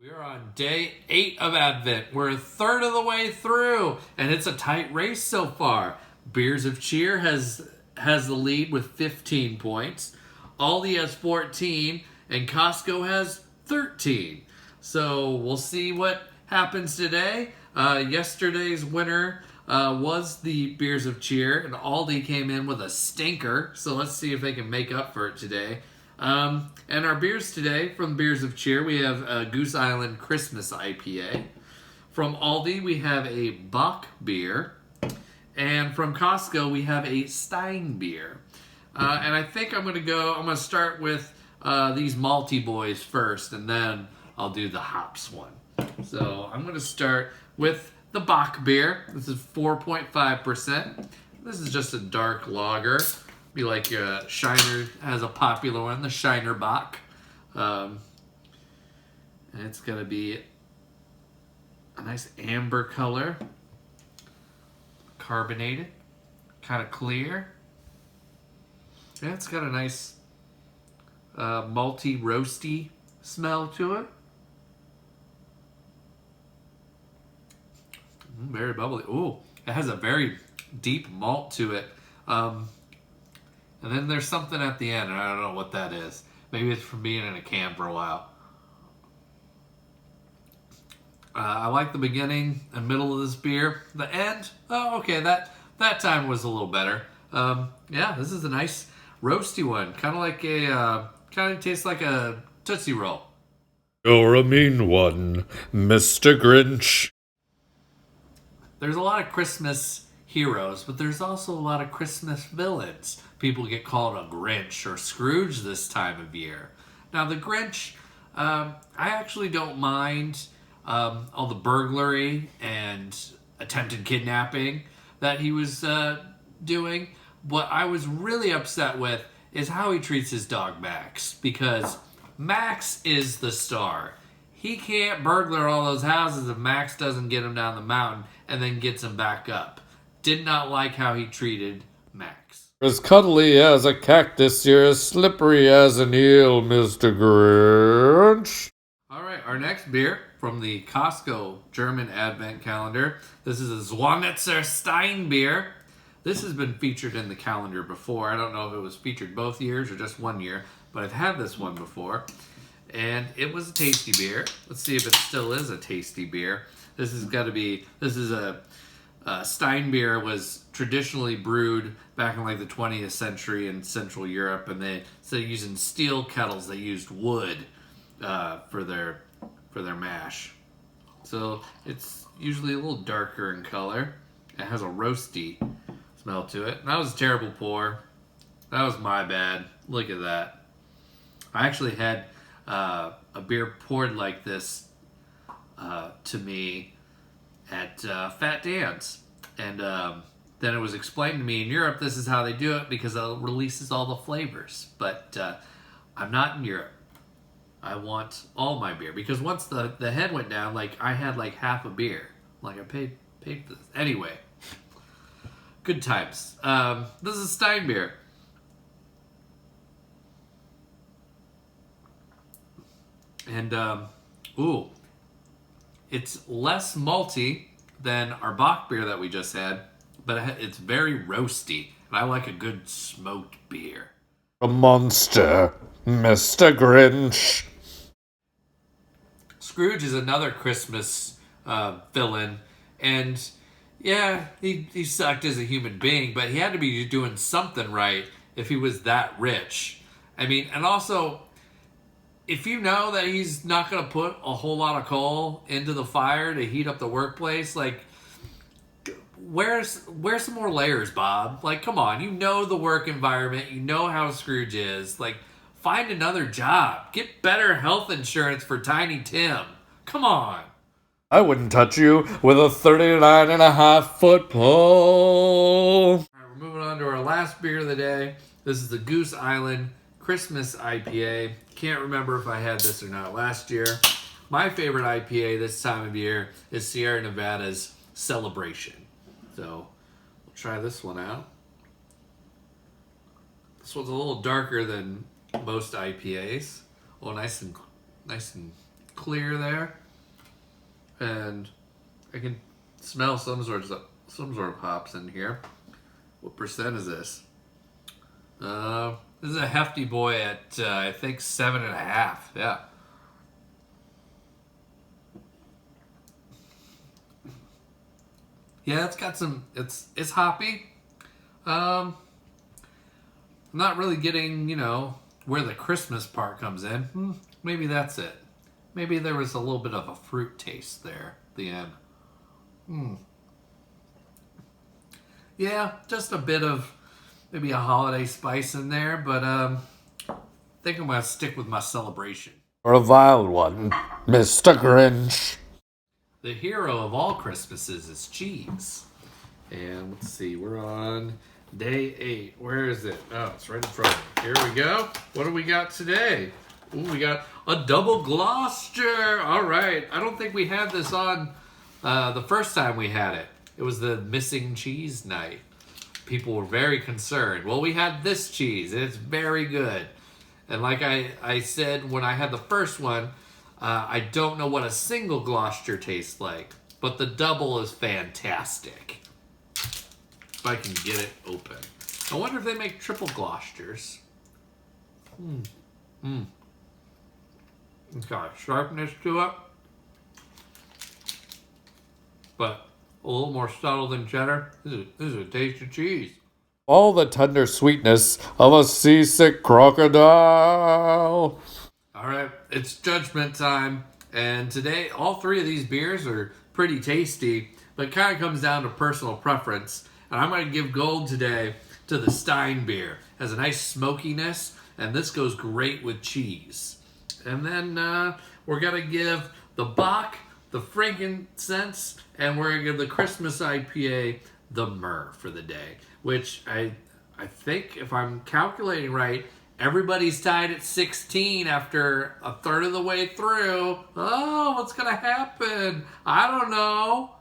We're on day 8 of Advent. We're a third of the way through, and it's a tight race so far. Beers of Cheer has the lead with 15 points. Aldi has 14, and Costco has 13. So we'll see what happens today. Yesterday's winner was the Beers of Cheer, and Aldi came in with a stinker. So let's see if they can make up for it today. And our beers today from Beers of Cheer, we have Goose Island Christmas IPA. From Aldi, we have a Bock beer. And from Costco, we have a Stein beer. And I think I'm going to start with these malty boys first, and then I'll do the hops one. So I'm going to start with the Bock beer. This is 4.5%. This is just a dark lager. Be like Shiner has a popular one, the Shiner Bock. And it's going to be a nice amber color. Carbonated. Kind of clear. Yeah, it's got a nice malty, roasty smell to it. Very bubbly. Ooh, it has a very deep malt to it. And then there's something at the end, and I don't know what that is. Maybe it's from being in a can for a while. I like the beginning and middle of this beer. The end, oh, okay, that time was a little better. Yeah, this is a nice roasty one. Kind of tastes like a Tootsie Roll. You're a mean one, Mr. Grinch. There's a lot of Christmas heroes, but there's also a lot of Christmas villains. People get called a Grinch or Scrooge this time of year. Now, the Grinch, I actually don't mind all the burglary and attempted kidnapping that he was doing. What I was really upset with is how he treats his dog Max, because Max is the star. He can't burglar all those houses if Max doesn't get him down the mountain and then gets him back up. Did not like how he treated Max. As cuddly as a cactus, you're as slippery as an eel, Mr. Grinch. All right, our next beer from the Costco German Advent calendar. This is a Zwangitzer Stein beer. This has been featured in the calendar before. I don't know if it was featured both years or just one year, but I've had this one before. And it was a tasty beer. Let's see if it still is a tasty beer. This is a Stein beer was traditionally brewed back in like the 20th century in Central Europe, and instead of using steel kettles, they used wood for their mash. So it's usually a little darker in color. It has a roasty smell to it. That was a terrible pour. That was my bad. Look at that. I actually had a beer poured like this to me at Fat Dan's, and then it was explained to me in Europe this is how they do it because it releases all the flavors. But I'm not in Europe. I want all my beer, because once the head went down, like I had like half a beer. Like I paid for this. Anyway, good times. This is Stein beer. And ooh, it's less malty than our Bock beer that we just had, but it's very roasty, and I like a good smoked beer. A monster, Mr. Grinch. Scrooge is another Christmas villain, and yeah, he sucked as a human being, but he had to be doing something right if he was that rich. I mean, and also, if you know that he's not going to put a whole lot of coal into the fire to heat up the workplace, like, wear some more layers, Bob. Like, come on, you know the work environment, you know how Scrooge is. Like, find another job. Get better health insurance for Tiny Tim. Come on. I wouldn't touch you with a 39.5-foot pole. All right, we're moving on to our last beer of the day. This is the Goose Island Christmas IPA. Can't remember if I had this or not last year. My favorite IPA this time of year is Sierra Nevada's Celebration. So we'll try this one out. This one's a little darker than most IPAs. Oh, nice and clear there, and I can smell some sort of hops in here. What percent is this? This is a hefty boy at I think 7.5. Yeah. Yeah, it's got some. It's hoppy. I'm not really getting, where the Christmas part comes in. Maybe that's it. Maybe there was a little bit of a fruit taste there at the end. Yeah, just a bit of maybe a holiday spice in there, but I think I'm going to stick with my celebration. Or a vile one, Mr. Grinch. The hero of all Christmases is cheese. And let's see, we're on day 8. Where is it? Oh, it's right in front of me. Here we go. What do we got today? Ooh, we got a double Gloucester. All right. I don't think we had this on the first time we had it. It was the missing cheese night. People were very concerned. Well, we had this cheese, and it's very good. And like I said when I had the first one, I don't know what a single Gloucester tastes like, but the double is fantastic. If I can get it open. I wonder if they make triple Gloucesters. It's got a sharpness to it, but a little more subtle than cheddar. This is a taste of cheese. All the tender sweetness of a seasick crocodile. All right, it's judgment time. And today, all 3 of these beers are pretty tasty, but it kind of comes down to personal preference. And I'm going to give gold today to the Stein beer. It has a nice smokiness, and this goes great with cheese. And then we're going to give the Bach the frankincense, and we're going to give the Christmas IPA the myrrh for the day, which I think, if I'm calculating right, everybody's tied at 16 after a third of the way through. Oh, what's going to happen? I don't know.